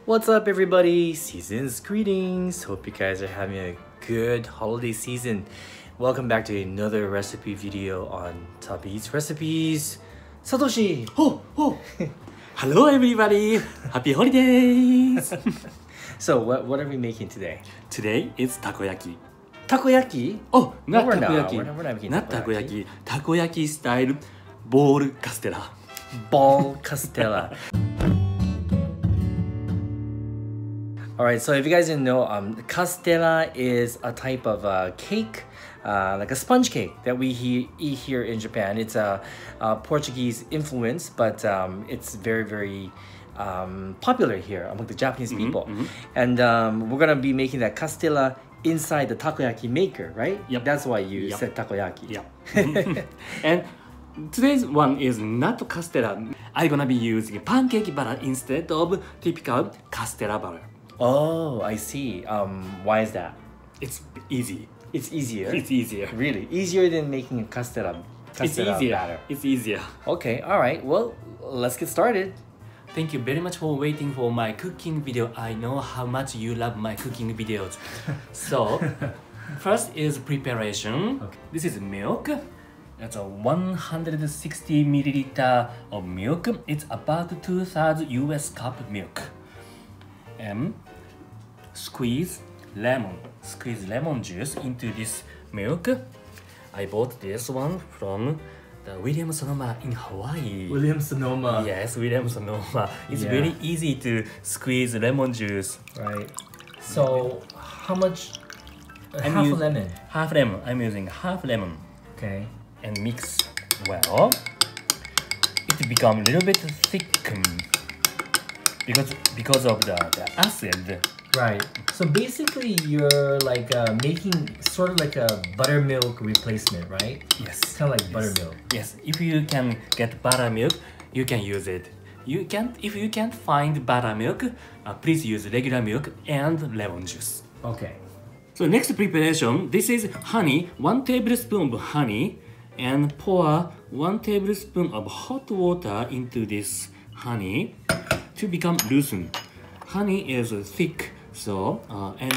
What's up, everybody? Season's greetings. Hope you guys are having a good holiday season. Welcome back to another recipe video on TabiEats recipes. Satoshi! Oh! Hello everybody! Happy holidays! So what are we making today? Today is takoyaki. Takoyaki? Oh, not No, we're not. takoyaki. We're not making Not takoyaki. takoyaki. Takoyaki style ball castella. Ball Castella. Alright, so if you guys didn't know, Castella is a type of cake, like a sponge cake that we eat here in Japan. It's a Portuguese influence, but it's very popular here among the Japanese people. And we're gonna be making that Castella inside the takoyaki maker, right? Yep. That's why you Yep. said takoyaki. Yeah. And today's one is not castella. I'm gonna be using pancake batter instead of typical castella batter. Oh, I see. Why is that? It's easy. It's easier. It's easier. Really? Easier than making a Castella It's easier. batter. It's easier. Okay, alright. Well, let's get started. Thank you very much for waiting for my cooking video. I know how much you love my cooking videos. So, first is preparation. Okay. This is milk. That's a 160 milliliter of milk. It's about 2/3 US cup milk. And squeeze lemon juice into this milk. I bought this one from the William Sonoma in Hawaii. William Sonoma. Yes, William Sonoma. It's Yeah. very easy to squeeze lemon juice. Right. So, how much? I'm Half a us- lemon. Half lemon. I'm using half lemon Okay. and mix well. It become a little bit thick because of the acid. Right. So basically, you're like making sort of like a buttermilk replacement, right? Yes. Kind of like buttermilk. Yes. If you can get buttermilk, you can use it. If you can't find buttermilk, please use regular milk and lemon juice. Okay. So next preparation, this is honey, 1 tablespoon of honey, and pour 1 tablespoon of hot water into this honey to become loosened. Honey is thick, so and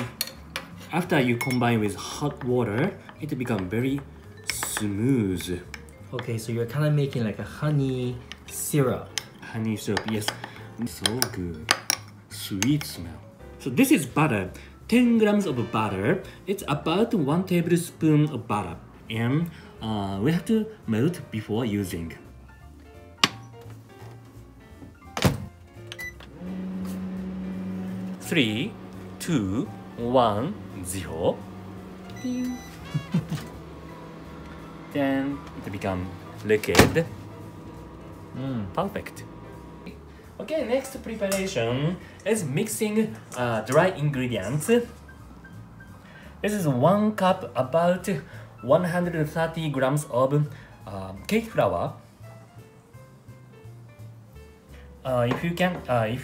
after you combine with hot water, it becomes very smooth. Okay, so you're kind of making like a honey syrup. Honey syrup, yes, so good, sweet smell. So this is butter, 10 grams of butter. It's about 1 tablespoon of butter, and we have to melt before using. Three, 2, 1, 0. Then it becomes liquid. Perfect. Okay, next preparation is mixing dry ingredients. This is 1 cup, about 130 grams of cake flour. If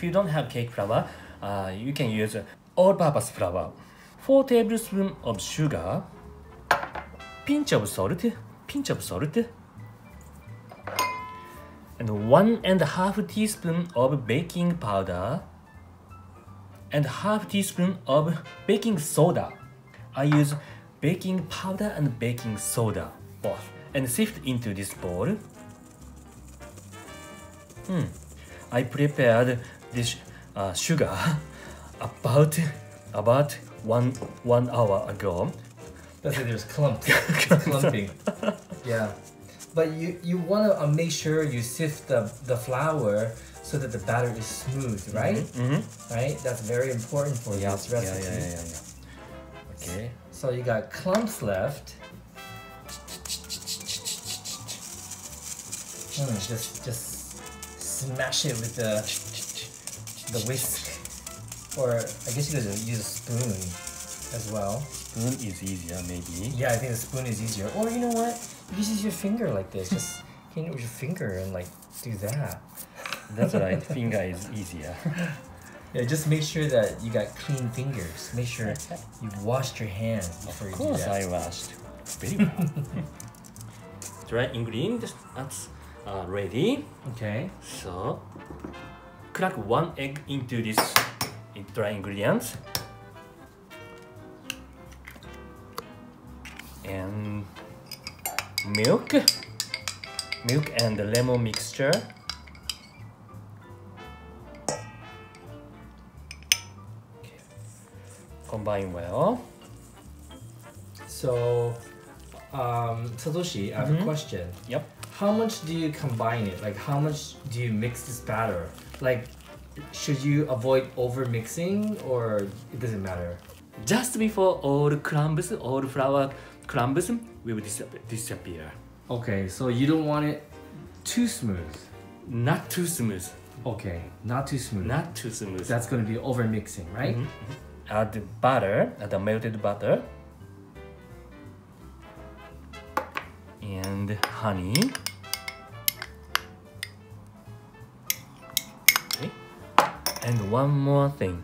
you don't have cake flour, you can use all-purpose flour. 4 tablespoons of sugar, pinch of salt, and 1.5 teaspoon of baking powder, and half teaspoon of baking soda. I use baking powder and baking soda both, and sift into this bowl. I prepared this sugar about one hour ago. That's why there's clumps. It's clumping. Yeah. But you want to make sure you sift the flour so that the batter is smooth, right? Right? That's very important for this recipe. Yeah. Okay. So you got clumps left. Just smash it with the whisk. Or I guess you could use a spoon as well. Spoon is easier, maybe. Yeah, I think the spoon is easier. Or you know what? You just use your finger like this. Just hit it with your finger and like do that. That's right. Finger is easier. Yeah, just make sure that you got clean fingers. Make sure you've washed your hands before you do that. Of course, I washed very well. Dry ingredients that's ready. Okay. So, crack 1 egg into this dry ingredients. And milk and the lemon mixture. Okay. Combine well. So, Satoshi, I have a question. Yep. How much do you combine it? Like, how much do you mix this batter? Like, should you avoid over mixing, or it doesn't matter? Just before all crumbs, all flour crumbs will disappear. Okay, so you don't want it too smooth. Not too smooth. Okay, not too smooth. Not too smooth. That's going to be over mixing, right? Add the butter, the melted butter. And honey. Okay. And one more thing.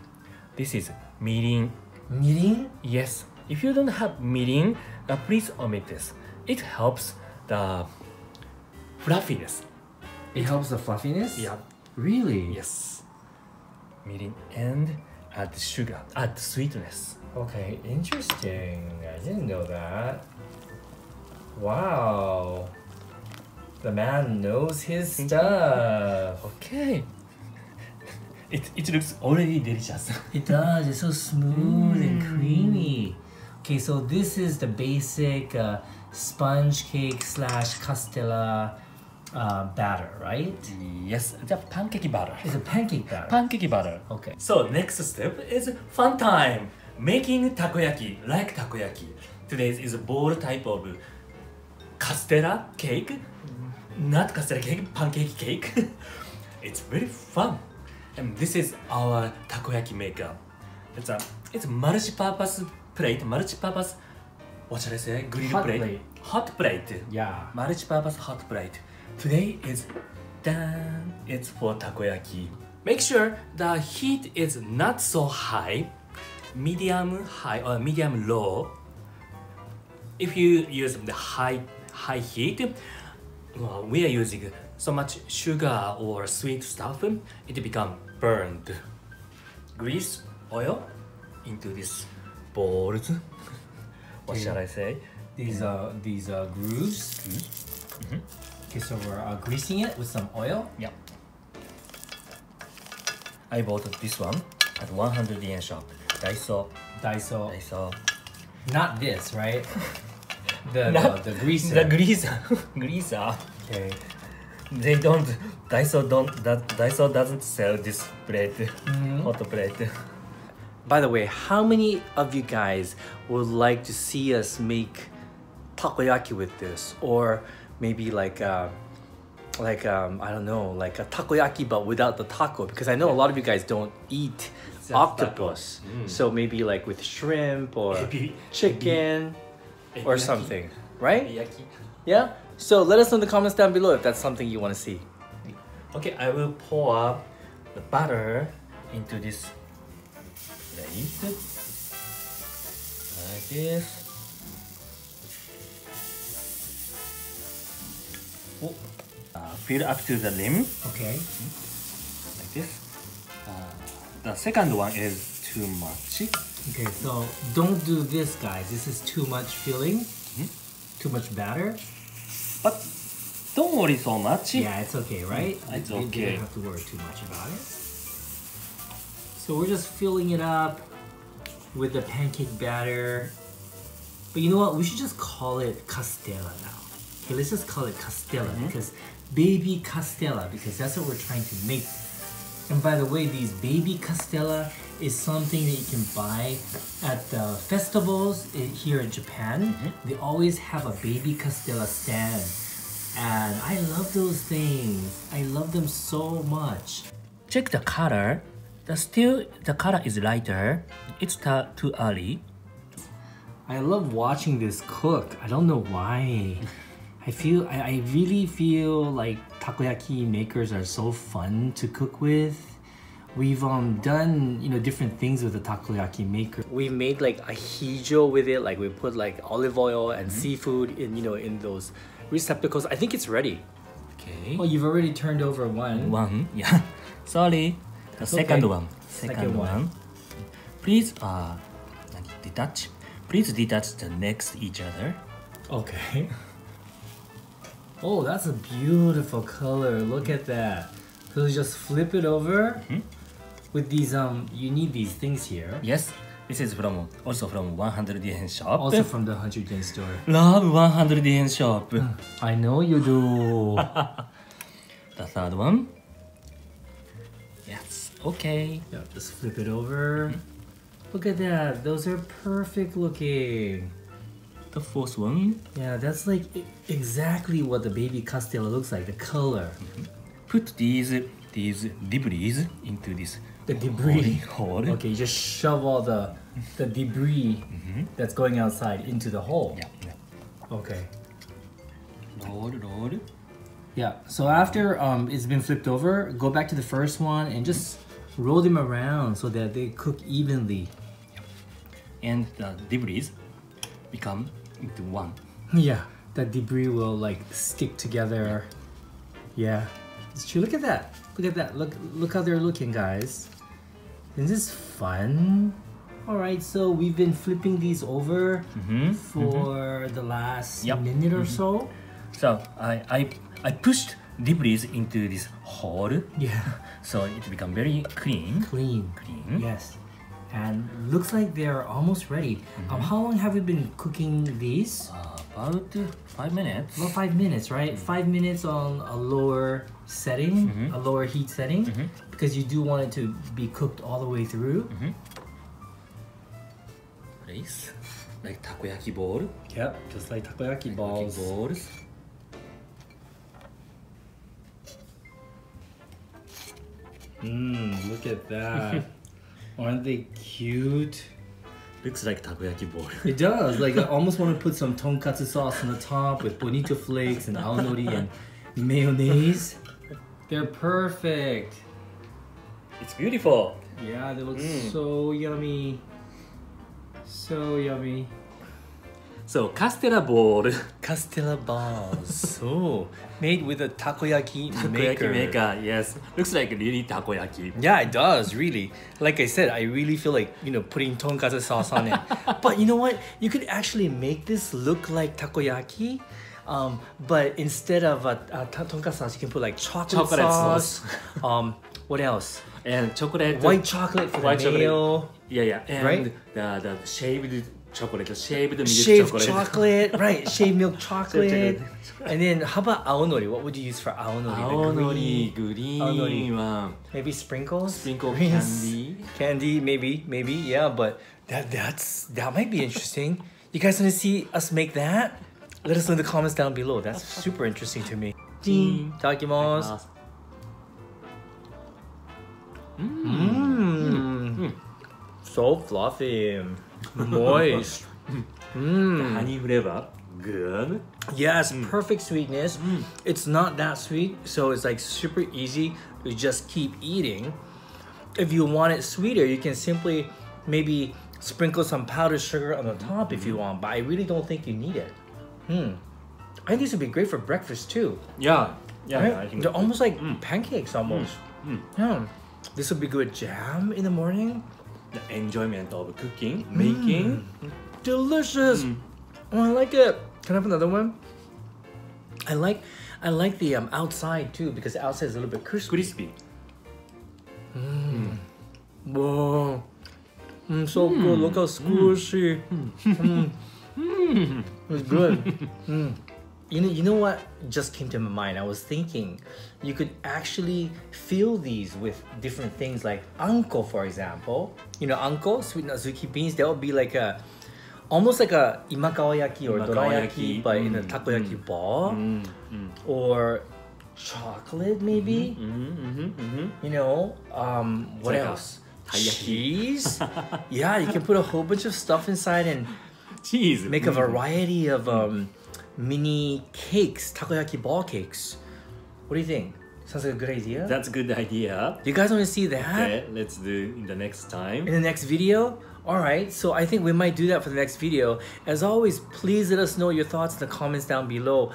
This is mirin. Mirin? Yes. If you don't have mirin, please omit this. It helps the fluffiness. It helps the fluffiness? Yeah. Really? Yes. Mirin and add sugar, add sweetness. Okay, interesting. I didn't know that. Wow. The man knows his stuff. Okay. It looks already delicious. It does. It's so smooth and creamy. Okay, so this is the basic sponge cake slash Castella batter, right? Yes, the pancake batter. It's a pancake batter. Pancake batter. Okay. So next step is fun time. Making takoyaki, like takoyaki. Today's is a bowl type of Castella cake. Not Castella cake, pancake cake. It's very fun. And this is our takoyaki maker. It's a multi-purpose plate, multi-purpose, what should I say? Grill Hot plate. plate. Hot plate. Yeah. Multi-purpose hot plate. Today is done. It's for takoyaki. Make sure the heat is not so high, medium high or medium low. If you use the high heat, well, we are using so much sugar or sweet stuff, it become burned. Grease oil into this bowls. What shall I say? These grooves. Okay, so we're greasing it with some oil. Yeah. I bought this one at 100 yen shop. Daiso. Not this, right? The greaser. The greaser. Greaser. Okay. Daiso doesn't sell this plate. Hot plate. By the way, how many of you guys would like to see us make takoyaki with this, or maybe like I don't know, like a takoyaki but without the taco? Because I know a lot of you guys don't eat octopus, so maybe like with shrimp or chicken or something, right? Yeah. So let us know in the comments down below if that's something you want to see. Okay, I will pour the butter into this plate like this. Fill up to the rim. Okay. Like this. The second one is too much. Okay, so don't do this, guys. This is too much filling, too much batter. But don't worry so much. Yeah, it's okay, right? It's You okay. don't have to worry too much about it. So we're just filling it up with the pancake batter. But you know what? We should just call it Castella now. Okay, let's just call it Castella because baby Castella, because that's what we're trying to make. And by the way, these baby Castella is something that you can buy at the festivals here in Japan. They always have a baby Castella stand. And I love those things. I love them so much. Check the color. The color is lighter. It's too early. I love watching this cook. I don't know why. I really feel like takoyaki makers are so fun to cook with. We've done different things with the takoyaki maker. We made like a hijo with it, like we put like olive oil and seafood in those receptacles. I think it's ready. Okay. Oh, you've already turned over one. One, yeah. Sorry. The second okay. one. Second one. please detach. Please detach the necks each other. Okay. Oh, that's a beautiful color. Look at that. So just flip it over. With these you need these things here. Yes, this is also from 100 yen shop. Also from the 100 yen store. Love 100 yen shop. I know you do. The third one. Yes, okay. Yeah, just flip it over. Look at that. Those are perfect looking. The fourth one. Yeah, that's like exactly what the baby Castella looks like, the color. Put these debris into this The debris. hole. Okay, you just shove all the debris that's going outside into the hole. Yeah. Okay. Roll. Yeah, so after it's been flipped over, go back to the first one and just roll them around so that they cook evenly. And the debris become into one. Yeah, that debris will like stick together. Yeah, it's true. Look at that. Look at that. Look how they're looking, guys. Isn't this fun? All right, so we've been flipping these over for the last minute or so. So I pushed debris into this hole. Yeah. So it become very clean. Clean. Yes. And looks like they're almost ready. How long have we been cooking these? About 5 minutes. About 5 minutes, right? 5 minutes on a lower setting, a lower heat setting, because you do want it to be cooked all the way through. Place like takoyaki ball. Yep, just like takoyaki balls. Look at that. Aren't they cute? Looks like takoyaki ball. It does. Like, I almost want to put some tonkatsu sauce on the top with bonito flakes and aonori and mayonnaise. They're perfect. It's beautiful. Yeah, they look so yummy. So yummy. So Castella ball. Castella balls. Oh, made with a takoyaki maker. Takoyaki maker, yes. Looks like really takoyaki. Yeah, it does, really. Like I said, I really feel like, putting tonkatsu sauce on it. But you know what? You could actually make this look like takoyaki. But instead of tonkatsu sauce, you can put like chocolate sauce. What else? And chocolate. White chocolate for white the mayo. Yeah. And Right? the shaved chocolate, shaved milk Shaved chocolate. right? Shaved milk chocolate. Shaved And then how about aonori? What would you use for aonori? Aonori, green one. Maybe sprinkles? Sprinkle Greens. candy. Candy, maybe, yeah. But that might be interesting. You guys want to see us make that? Let us know in the comments down below. That's super interesting to me. Itadakimasu. So fluffy, moist. The honey flavor, good. Yes, perfect sweetness. It's not that sweet, so it's like super easy to just keep eating. If you want it sweeter, you can simply maybe sprinkle some powdered sugar on the top if you want, but I really don't think you need it. I think this would be great for breakfast too. Yeah, Right? I think They're almost like pancakes almost. Yeah. This would be good with jam in the morning. the enjoyment of cooking, making. Delicious. Oh, I like it. Can I have another one? I like the outside too, because the outside is a little bit crispy. Crispy. Whoa. So good. Look how squishy. It's good. You know what just came to my mind? I was thinking you could actually fill these with different things like anko, for example. You know, anko, sweet nazuki beans, that would be like almost like a imakaoyaki or dorayaki, but in a takoyaki ball. Or chocolate, maybe. You know, what else? Cheese. Yeah, you can put a whole bunch of stuff inside and Cheese. make a variety of mini cakes, takoyaki ball cakes. What do you think? Sounds like a good idea. That's a good idea. You guys want to see that Okay, let's do in the next time. in the next video? Alright, so I think we might do that for the next video. As always, please let us know your thoughts in the comments down below.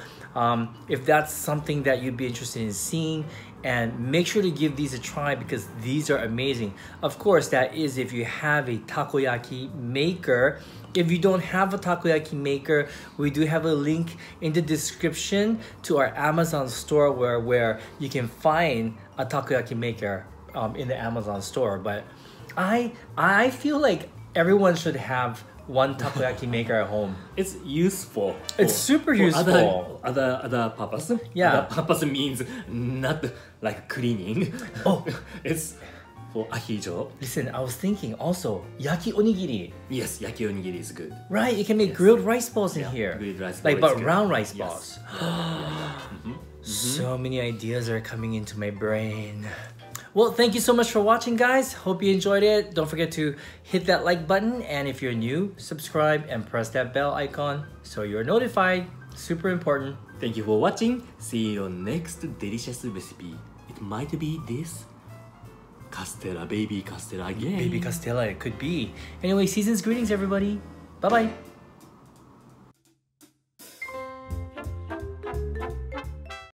If that's something that you'd be interested in seeing. and make sure to give these a try because these are amazing. Of course, that is if you have a takoyaki maker. If you don't have a takoyaki maker, we do have a link in the description to our Amazon store where you can find a takoyaki maker in the Amazon store. But I feel like everyone should have one takoyaki maker at home. It's useful. It's super useful. Other purpose. Yeah. Other purpose means not like cleaning. Oh, It's for ahijo. listen, I was thinking also yaki onigiri. Yes, yaki onigiri is good. Right, you can make grilled rice balls in here. Grilled rice Like, ball is but good. round rice Yes. balls. So many ideas are coming into my brain. Well, thank you so much for watching, guys. Hope you enjoyed it. Don't forget to hit that like button. And if you're new, subscribe and press that bell icon so you're notified. Super important. Thank you for watching. See you on next delicious recipe. It might be this Castella, baby Castella again. Baby Castella, it could be. Anyway, season's greetings, everybody. Bye-bye.